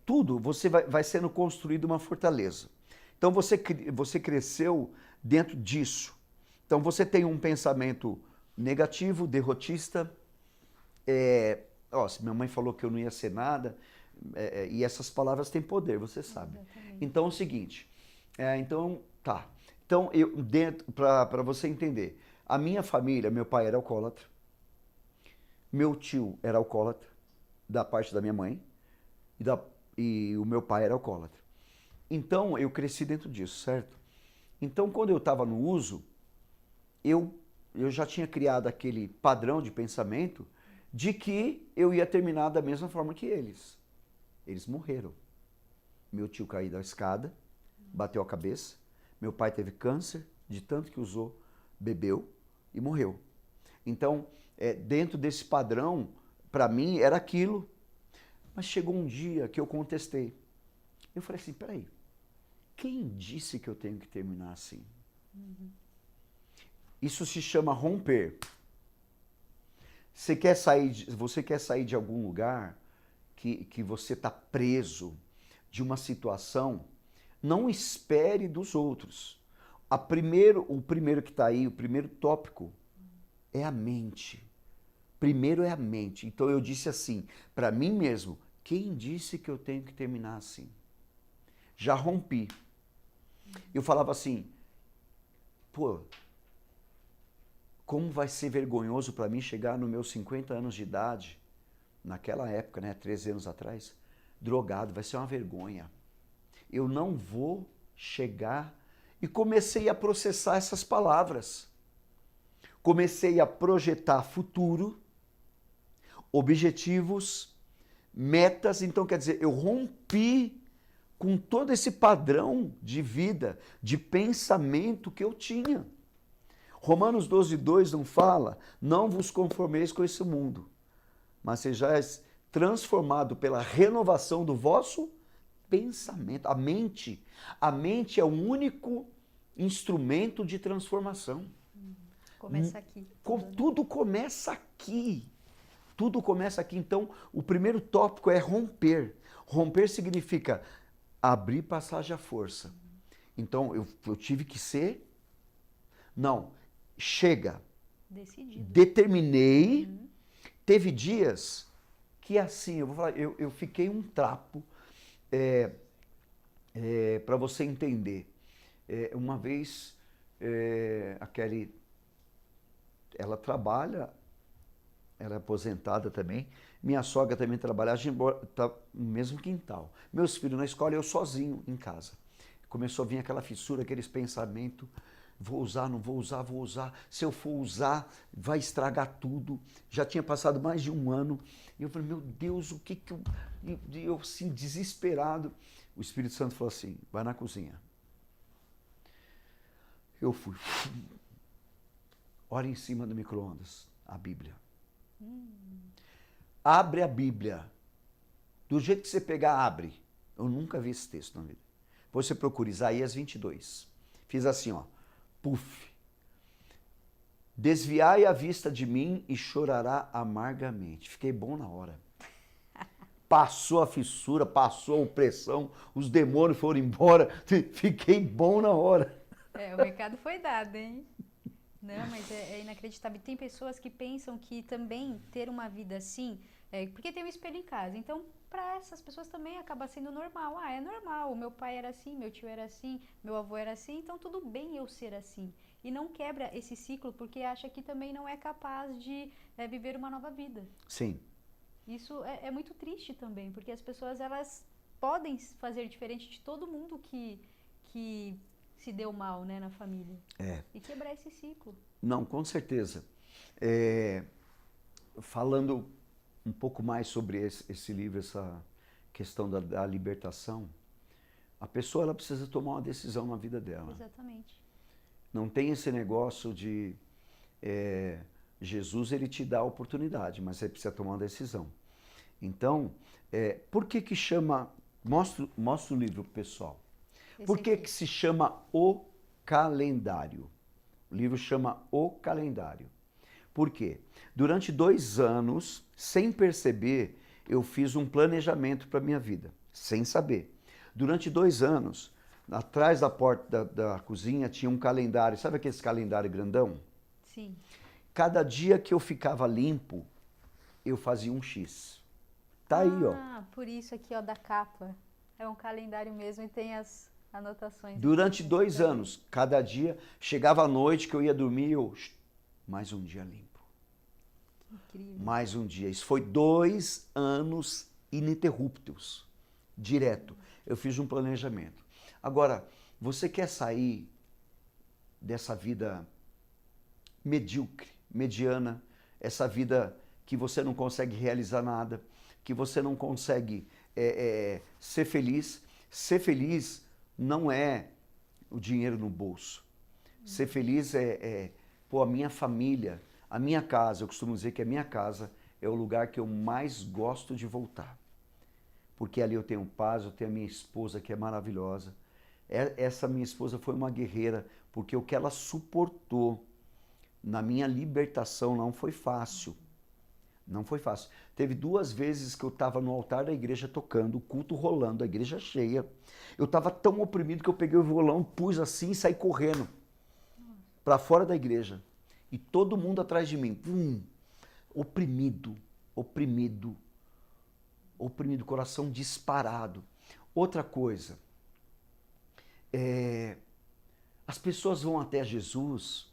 tudo você vai sendo construído uma fortaleza. Então você cresceu dentro disso. Então você tem um pensamento negativo, derrotista. Se minha mãe falou que eu não ia ser nada, e essas palavras têm poder, você sabe. Exatamente. Então é o seguinte, então para você entender, a minha família, meu pai era alcoólatra, meu tio era alcoólatra, da parte da minha mãe, e o meu pai era alcoólatra. Então eu cresci dentro disso, certo? Então quando eu estava no uso, eu já tinha criado aquele padrão de pensamento de que eu ia terminar da mesma forma que eles. Eles morreram. Meu tio caiu da escada, bateu a cabeça. Meu pai teve câncer, de tanto que usou, bebeu e morreu. Então, dentro desse padrão, para mim era aquilo. Mas chegou um dia que eu contestei. Eu falei assim, peraí, quem disse que eu tenho que terminar assim? Isso se chama romper. Você quer sair de algum lugar que você está preso, de uma situação, não espere dos outros. O primeiro que está aí, o primeiro tópico, é a mente. Primeiro é a mente. Então eu disse assim, para mim mesmo, quem disse que eu tenho que terminar assim? Já rompi. Eu falava assim, como vai ser vergonhoso para mim chegar nos meus 50 anos de idade, naquela época, né, 13 anos atrás, drogado, vai ser uma vergonha. Eu não vou chegar. E comecei a processar essas palavras. Comecei a projetar futuro, objetivos, metas. Então, quer dizer, eu rompi com todo esse padrão de vida, de pensamento que eu tinha. Romanos 12:2 não fala, não vos conformeis com esse mundo, mas sejais transformado pela renovação do vosso pensamento. A mente é o único instrumento de transformação. Começa aqui. Tudo começa aqui. Tudo começa aqui. Então, o primeiro tópico é romper. Romper significa abrir passagem à força. Então, eu tive que ser... Não, chega. Decidido. Determinei. Teve dias que assim, eu vou falar, eu fiquei um trapo para você entender. Uma vez, a Kelly, ela trabalha, ela é aposentada também, minha sogra também trabalha, a gente tá no mesmo quintal. Meus filhos na escola, eu sozinho em casa. Começou a vir aquela fissura, aqueles pensamentos, vou usar, não vou usar, vou usar. Se eu for usar, vai estragar tudo. Já tinha passado mais de um ano. E eu falei, meu Deus, o que eu... Eu assim, desesperado. O Espírito Santo falou assim, vai na cozinha. Eu fui. Olha em cima do micro-ondas, a Bíblia. Abre a Bíblia. Do jeito que você pegar, abre. Eu nunca vi esse texto na vida. Depois você procura Isaías 22. Fiz assim, ó. Puf. Desviai a vista de mim e chorará amargamente. Fiquei bom na hora. Passou a fissura, passou a opressão, os demônios foram embora. Fiquei bom na hora. O recado foi dado, hein? Não, mas é inacreditável. Tem pessoas que pensam que também ter uma vida assim, porque tem um espelho em casa. Então, para essas pessoas também acaba sendo normal. É normal. O meu pai era assim, meu tio era assim, meu avô era assim, então tudo bem eu ser assim. E não quebra esse ciclo porque acha que também não é capaz de viver uma nova vida. Sim. Isso é muito triste também, porque as pessoas elas podem fazer diferente de todo mundo que se deu mal, né, na família. E quebrar esse ciclo. Não, com certeza. Falando um pouco mais sobre esse livro, essa questão da libertação, a pessoa ela precisa tomar uma decisão na vida dela. Exatamente. Não tem esse negócio de Jesus ele te dá a oportunidade, mas você precisa tomar uma decisão. Então, por que chama... Mostra o livro pro pessoal. Por que se chama O Calendário? O livro chama O Calendário. Por quê? Durante 2 anos, sem perceber, eu fiz um planejamento para a minha vida, sem saber. Durante 2 anos, atrás da porta da cozinha tinha um calendário, sabe aquele calendário grandão? Sim. Cada dia que eu ficava limpo, eu fazia um X. Tá aí, ó. Ah, por isso aqui, ó, da capa. É um calendário mesmo e tem as anotações. Durante 2 anos, cada dia, chegava à noite que eu ia dormir, mais um dia limpo. Que incrível. Mais um dia. Isso foi 2 anos ininterruptos, direto. Eu fiz um planejamento. Agora, você quer sair dessa vida medíocre, mediana, essa vida que você não consegue realizar nada, que você não consegue ser feliz? Ser feliz não é o dinheiro no bolso. Ser feliz a minha família, a minha casa. Eu costumo dizer que a minha casa é o lugar que eu mais gosto de voltar. Porque ali eu tenho paz, eu tenho a minha esposa que é maravilhosa. Essa minha esposa foi uma guerreira, porque o que ela suportou na minha libertação não foi fácil. Não foi fácil. Teve 2 vezes que eu estava no altar da igreja tocando, o culto rolando, a igreja cheia. Eu estava tão oprimido que eu peguei o violão, pus assim e saí correndo para fora da igreja. E todo mundo atrás de mim. Oprimido, oprimido, oprimido, coração disparado. Outra coisa, as pessoas vão até Jesus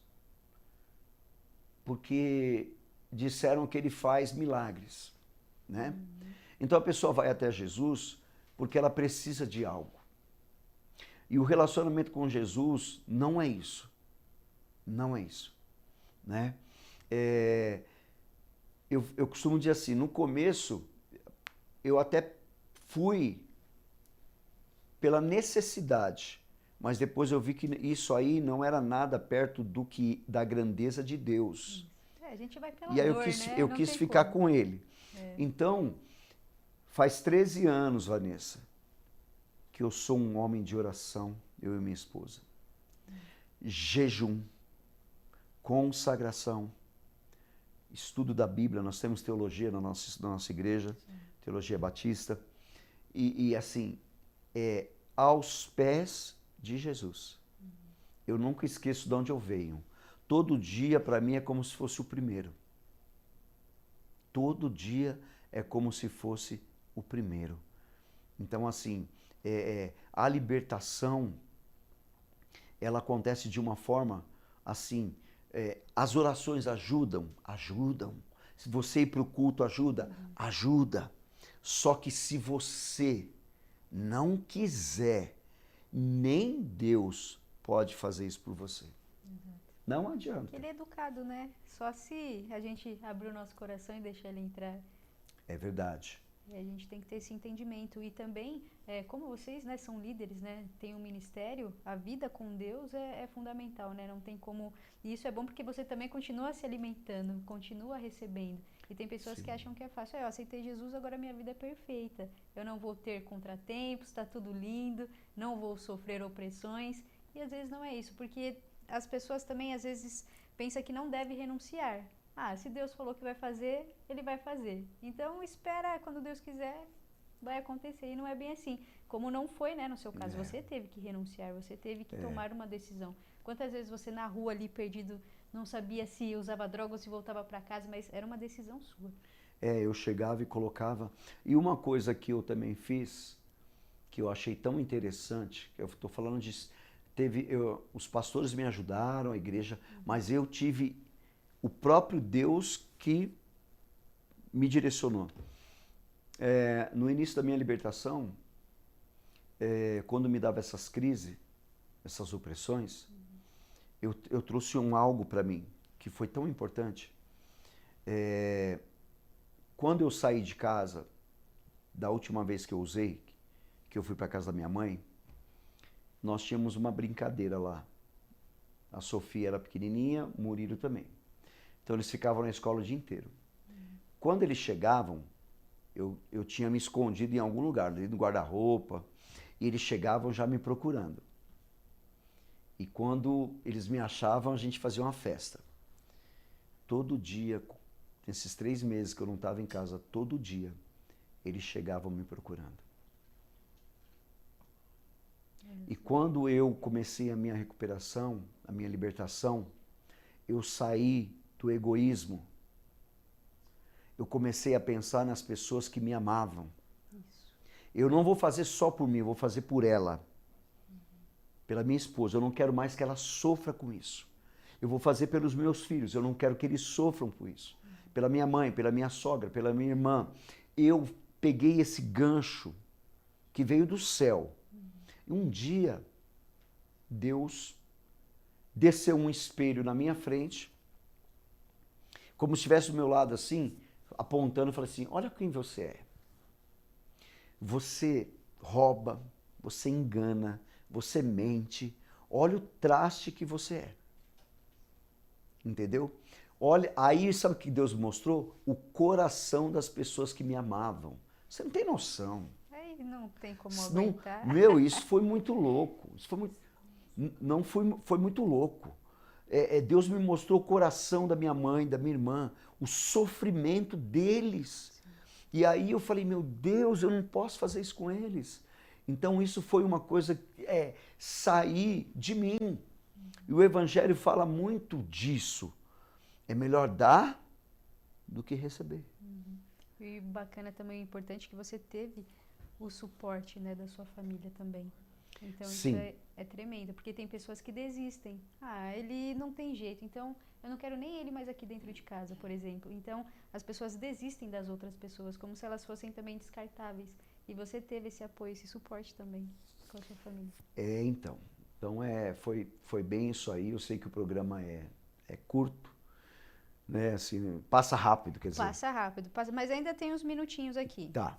porque disseram que ele faz milagres, né? Então a pessoa vai até Jesus porque ela precisa de algo. E o relacionamento com Jesus não é isso. Não é isso, né? Eu costumo dizer assim, no começo eu até fui pela necessidade, mas depois eu vi que isso aí não era nada perto da grandeza de Deus. A gente vai pela E aí dor, eu né? quis ficar com ele. Então, faz 13 anos, Vanessa, que eu sou um homem de oração, eu e minha esposa. Jejum, consagração, estudo da Bíblia, nós temos teologia na nossa igreja, teologia batista, e assim, aos pés de Jesus. Eu nunca esqueço de onde eu venho. Todo dia para mim é como se fosse o primeiro. Todo dia é como se fosse o primeiro. Então assim, a libertação, ela acontece de uma forma assim, as orações ajudam. Se você ir para o culto ajuda. Só que se você não quiser, nem Deus pode fazer isso por você. Não adianta. Ele é educado, né? Só se a gente abrir o nosso coração e deixar ele entrar. É verdade. E a gente tem que ter esse entendimento. E também, como vocês, né, são líderes, né, têm um ministério, a vida com Deus é fundamental, né? Não tem como... E isso é bom porque você também continua se alimentando, continua recebendo. E tem pessoas Sim. que acham que é fácil. Eu aceitei Jesus, agora minha vida é perfeita. Eu não vou ter contratempos, está tudo lindo, não vou sofrer opressões. E às vezes não é isso, porque as pessoas também às vezes pensam que não deve renunciar. Ah, se Deus falou que vai fazer, ele vai fazer. Então espera, quando Deus quiser, vai acontecer. E não é bem assim. Como não foi, né? No seu caso, você teve que renunciar, você teve que tomar uma decisão. Quantas vezes você na rua ali perdido, não sabia se usava droga ou se voltava para casa, mas era uma decisão sua. Eu chegava e colocava. E uma coisa que eu também fiz, que eu achei tão interessante, que eu estou falando de. Os pastores me ajudaram, a igreja, mas eu tive o próprio Deus que me direcionou. No início da minha libertação, quando me dava essas crises, essas opressões, eu trouxe algo para mim, que foi tão importante. Quando eu saí de casa, da última vez que eu usei, que eu fui para casa da minha mãe, nós tínhamos uma brincadeira lá. A Sofia era pequenininha, o Murilo também. Então eles ficavam na escola o dia inteiro. Quando eles chegavam, eu tinha me escondido em algum lugar, dentro do guarda-roupa, e eles chegavam já me procurando. E quando eles me achavam, a gente fazia uma festa. Todo dia, nesses 3 meses que eu não estava em casa, todo dia, eles chegavam me procurando. E quando eu comecei a minha recuperação, a minha libertação, eu saí do egoísmo. Eu comecei a pensar nas pessoas que me amavam. Isso. Eu não vou fazer só por mim, eu vou fazer por ela. Pela minha esposa. Eu não quero mais que ela sofra com isso. Eu vou fazer pelos meus filhos. Eu não quero que eles sofram com isso. Pela minha mãe, pela minha sogra, pela minha irmã. Eu peguei esse gancho que veio do céu. E um dia, Deus desceu um espelho na minha frente, como se estivesse do meu lado assim, apontando e falou assim, olha quem você é. Você rouba, você engana, você mente, olha o traste que você é. Entendeu? Olha, aí sabe o que Deus mostrou? O coração das pessoas que me amavam. Você não tem noção. Aí não tem como Não, aguentar. isso foi muito louco. Isso foi muito, não foi muito louco. Deus me mostrou o coração da minha mãe, da minha irmã, o sofrimento deles. Sim. E aí eu falei, meu Deus, eu não posso fazer isso com eles. Então isso foi uma coisa, sair de mim. E o Evangelho fala muito disso. É melhor dar do que receber. E bacana também, importante que você teve o suporte, né, da sua família também. Então Sim. Isso é tremendo, porque tem pessoas que desistem. Ah, ele não tem jeito, então eu não quero nem ele mais aqui dentro de casa, por exemplo. Então as pessoas desistem das outras pessoas, como se elas fossem também descartáveis. E você teve esse apoio, esse suporte também com a sua família. Então foi bem isso aí. Eu sei que o programa é curto, né? Assim, passa rápido, quer dizer. Passa rápido, mas ainda tem uns minutinhos aqui. Tá.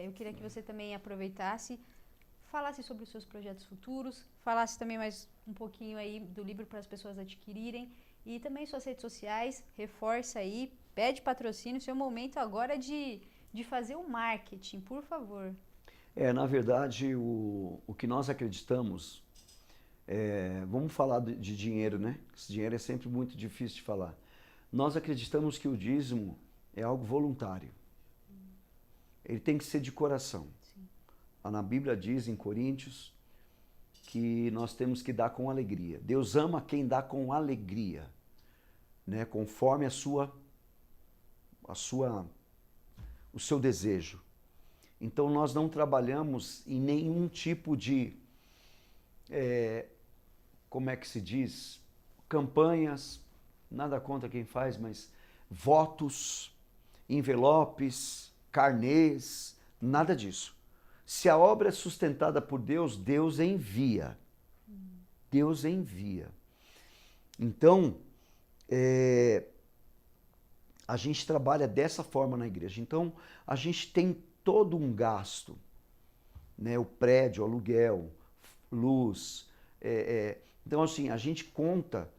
Eu queria que você também aproveitasse, falasse sobre os seus projetos futuros, falasse também mais um pouquinho aí do livro para as pessoas adquirirem e também suas redes sociais, reforça aí, pede patrocínio, seu momento agora de fazer o marketing, por favor. Na verdade, o que nós acreditamos, vamos falar de dinheiro, né? Esse dinheiro é sempre muito difícil de falar. Nós acreditamos que o dízimo é algo voluntário. Ele tem que ser de coração. Sim. Na Bíblia diz, em Coríntios, que nós temos que dar com alegria. Deus ama quem dá com alegria, né? Conforme o seu desejo. Então nós não trabalhamos em nenhum tipo de, como é que se diz, campanhas, nada contra quem faz, mas votos, envelopes, carnês, nada disso. Se a obra é sustentada por Deus, Deus envia. Deus envia. Então, a gente trabalha dessa forma na igreja. Então, a gente tem todo um gasto, né? O prédio, o aluguel, luz. Então, assim, a gente conta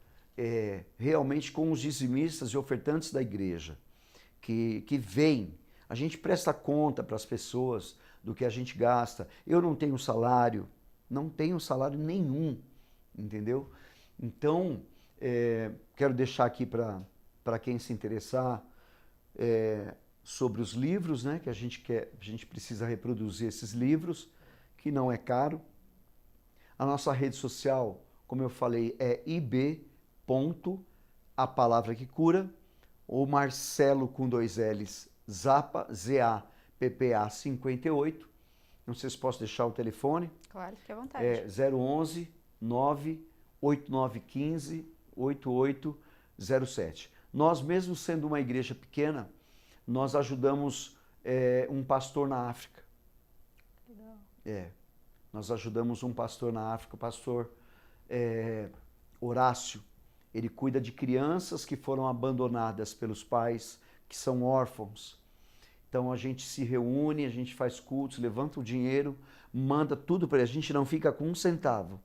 realmente com os dizimistas e ofertantes da igreja, que vêm. A gente presta conta para as pessoas do que a gente gasta. Eu não tenho salário, não tenho salário nenhum, entendeu? Então, quero deixar aqui para quem se interessar sobre os livros, né, que a gente precisa reproduzir esses livros, que não é caro. A nossa rede social, como eu falei, é ib.a palavra que cura, ou Marcelo com 2 L's, Zappa, ZAPPA 58. Não sei se posso deixar o telefone. Claro, fique à vontade. 011 98915 8807. Nós, mesmo sendo uma igreja pequena, nós ajudamos um pastor na África. Legal. Nós ajudamos um pastor na África, o pastor Horácio. Ele cuida de crianças que foram abandonadas pelos pais, que são órfãos. Então a gente se reúne, a gente faz cultos, levanta o dinheiro, manda tudo para ele. A gente não fica com um centavo.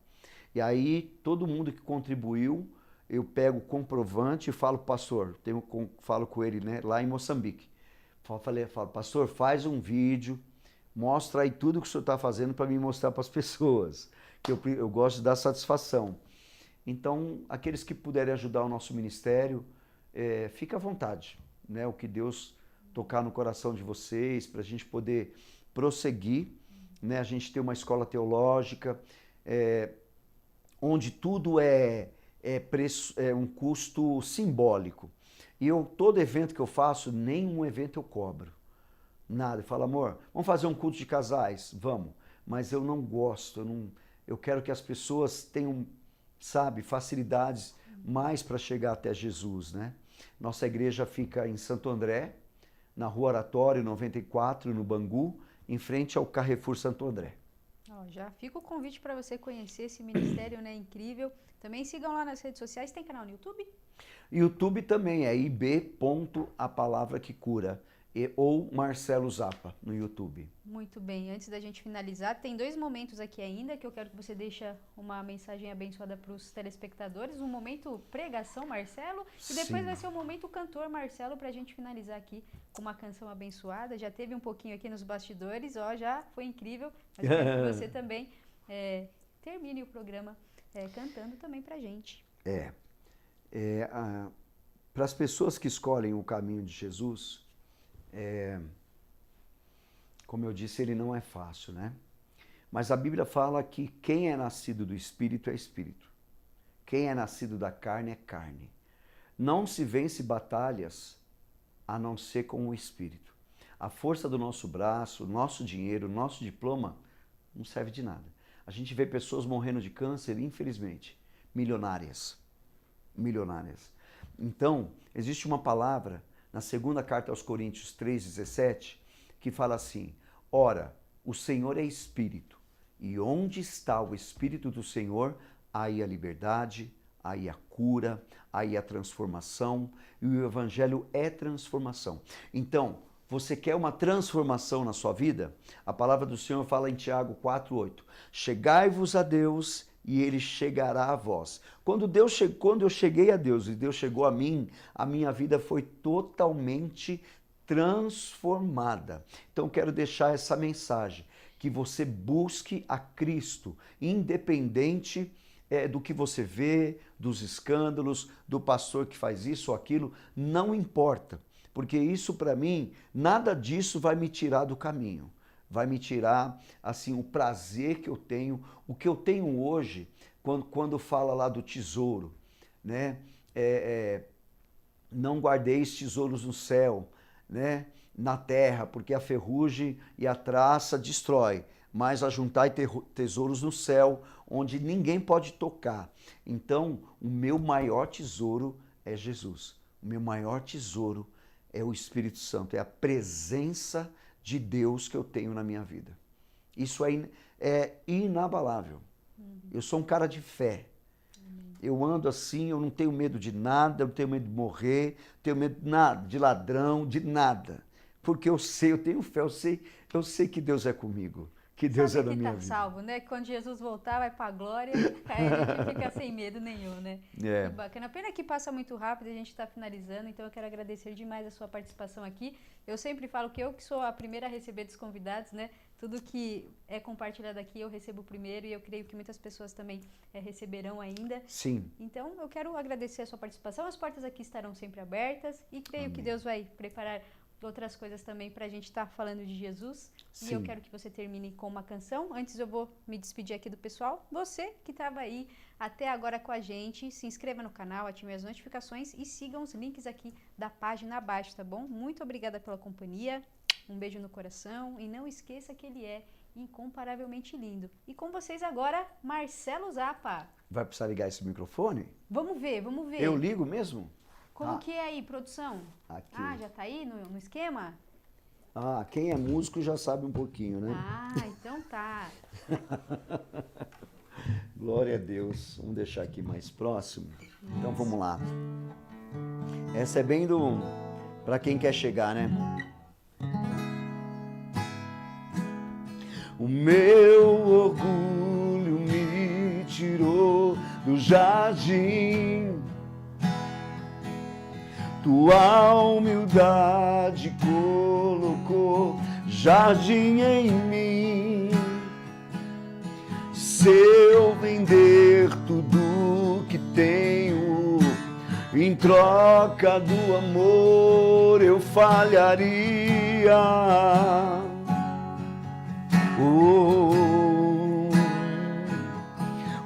E aí todo mundo que contribuiu, eu pego o comprovante e falo, pastor, falo com ele, né, lá em Moçambique. Falo, pastor, faz um vídeo, mostra aí tudo que o senhor está fazendo para mim mostrar para as pessoas, que eu gosto de dar satisfação. Então, aqueles que puderem ajudar o nosso ministério, fica à vontade, né? O que Deus tocar no coração de vocês, para a gente poder prosseguir, né? A gente tem uma escola teológica, onde tudo é um custo simbólico. E todo evento que eu faço, nenhum evento eu cobro. Nada. Eu falo, amor, vamos fazer um culto de casais? Vamos. Mas eu não gosto, eu quero que as pessoas tenham, sabe, facilidades mais para chegar até Jesus, né? Nossa igreja fica em Santo André, na Rua Oratório 94, no Bangu, em frente ao Carrefour Santo André. Já fica o convite para você conhecer esse ministério, né? Incrível. Também sigam lá nas redes sociais. Tem canal no YouTube? YouTube também é ib.a palavra que cura. Ou Marcelo Zappa no YouTube. Muito bem, antes da gente finalizar, tem 2 momentos aqui ainda que eu quero que você deixe uma mensagem abençoada para os telespectadores. Um momento pregação, Marcelo, e depois vai ser o momento cantor, Marcelo, para a gente finalizar aqui com uma canção abençoada. Já teve um pouquinho aqui nos bastidores, já foi incrível, mas eu quero que você também termine o programa cantando também para a gente. Para as pessoas que escolhem o caminho de Jesus, como eu disse, ele não é fácil, né? Mas a Bíblia fala que quem é nascido do Espírito é Espírito. Quem é nascido da carne é carne. Não se vence batalhas a não ser com o Espírito. A força do nosso braço, o nosso dinheiro, o nosso diploma não serve de nada. A gente vê pessoas morrendo de câncer, infelizmente, milionárias. Então, existe uma palavra na segunda carta aos Coríntios 3,17, que fala assim, ora, o Senhor é Espírito, e onde está o Espírito do Senhor, aí a liberdade, aí a cura, aí a transformação, e o Evangelho é transformação. Então, você quer uma transformação na sua vida? A palavra do Senhor fala em Tiago 4,8, chegai-vos a Deus e ele chegará a vós. Quando eu cheguei a Deus e Deus chegou a mim, a minha vida foi totalmente transformada. Então quero deixar essa mensagem, que você busque a Cristo, independente do que você vê, dos escândalos, do pastor que faz isso ou aquilo, não importa, porque isso para mim, nada disso vai me tirar do caminho. Vai me tirar, assim, o prazer que eu tenho, o que eu tenho hoje, quando fala lá do tesouro, né? Não guardeis tesouros no céu, né? Na terra, porque a ferrugem e a traça destrói, mas ajuntai tesouros no céu, onde ninguém pode tocar. Então, o meu maior tesouro é Jesus. O meu maior tesouro é o Espírito Santo, é a presença de Deus que eu tenho na minha vida. Isso é inabalável. Eu sou um cara de fé. Eu ando assim, eu não tenho medo de nada, eu não tenho medo de morrer, não tenho medo de nada, de ladrão, de nada. Porque eu tenho fé, eu sei que Deus é comigo, que Deus é Sabe na que minha tá vida. salvo, né? Quando Jesus voltar, vai pra glória, aí a gente fica sem medo nenhum, né? É. Que bacana. Pena que passa muito rápido, a gente tá finalizando, então eu quero agradecer demais a sua participação aqui. Eu sempre falo que eu que sou a primeira a receber dos convidados, né? Tudo que é compartilhado aqui eu recebo primeiro e eu creio que muitas pessoas também receberão ainda. Sim. Então, eu quero agradecer a sua participação. As portas aqui estarão sempre abertas e creio que Deus vai preparar outras coisas também para a gente estar falando de Jesus. Sim. E eu quero que você termine com uma canção. Antes eu vou me despedir aqui do pessoal. Você que estava aí até agora com a gente, se inscreva no canal, ative as notificações e sigam os links aqui da página abaixo, tá bom? Muito obrigada pela companhia. Um beijo no coração e não esqueça que ele é incomparavelmente lindo. E com vocês agora, Marcelo Zappa. Vai precisar ligar esse microfone? Vamos ver, vamos ver. Eu ligo mesmo? Como que é aí, produção? Aqui. Ah, já tá aí no esquema? Ah, quem é músico já sabe um pouquinho, né? Ah, então tá. Glória a Deus. Vamos deixar aqui mais próximo. Então vamos lá. Essa é bem do... para quem quer chegar, né? O meu orgulho me tirou do jardim, tua humildade colocou jardim em mim. Se eu vender tudo que tenho em troca do amor, eu falharia.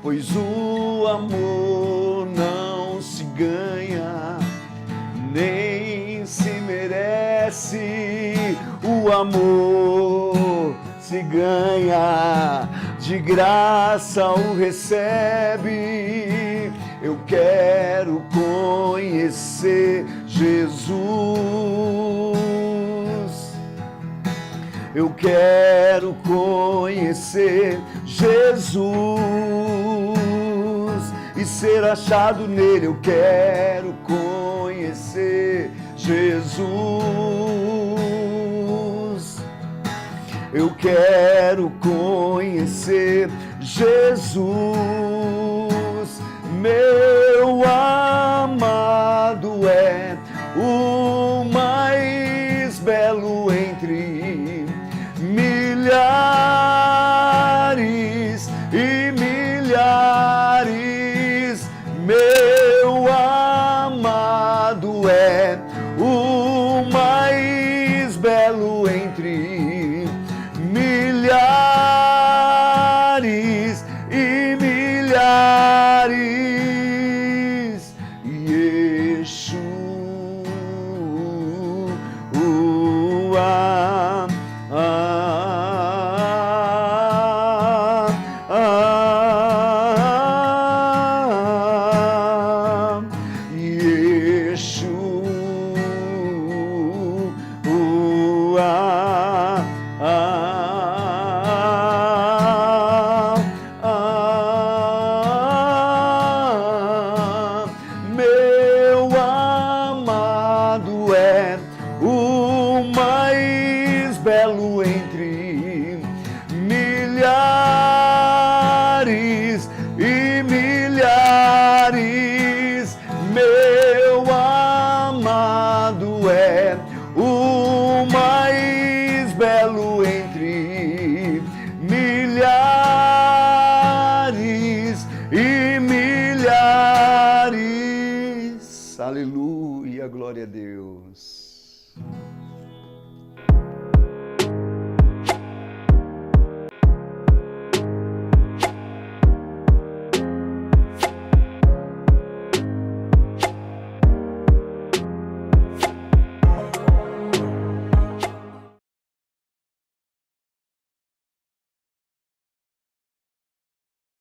Pois o amor não se ganha, nem se merece. O amor se ganha, de graça o recebe. Eu quero conhecer Jesus. Eu quero conhecer Jesus e ser achado nele. Eu quero conhecer Jesus. Eu quero conhecer Jesus. Meu amado é o mais belo entre milhares e milhares. Meu amado é o mais belo entre milhares e milhares. Yeshua. Meu amado é o mais belo entre milhares e milhares. Meu amado é o mais belo entre milhares e milhares. Aleluia, glória a Deus.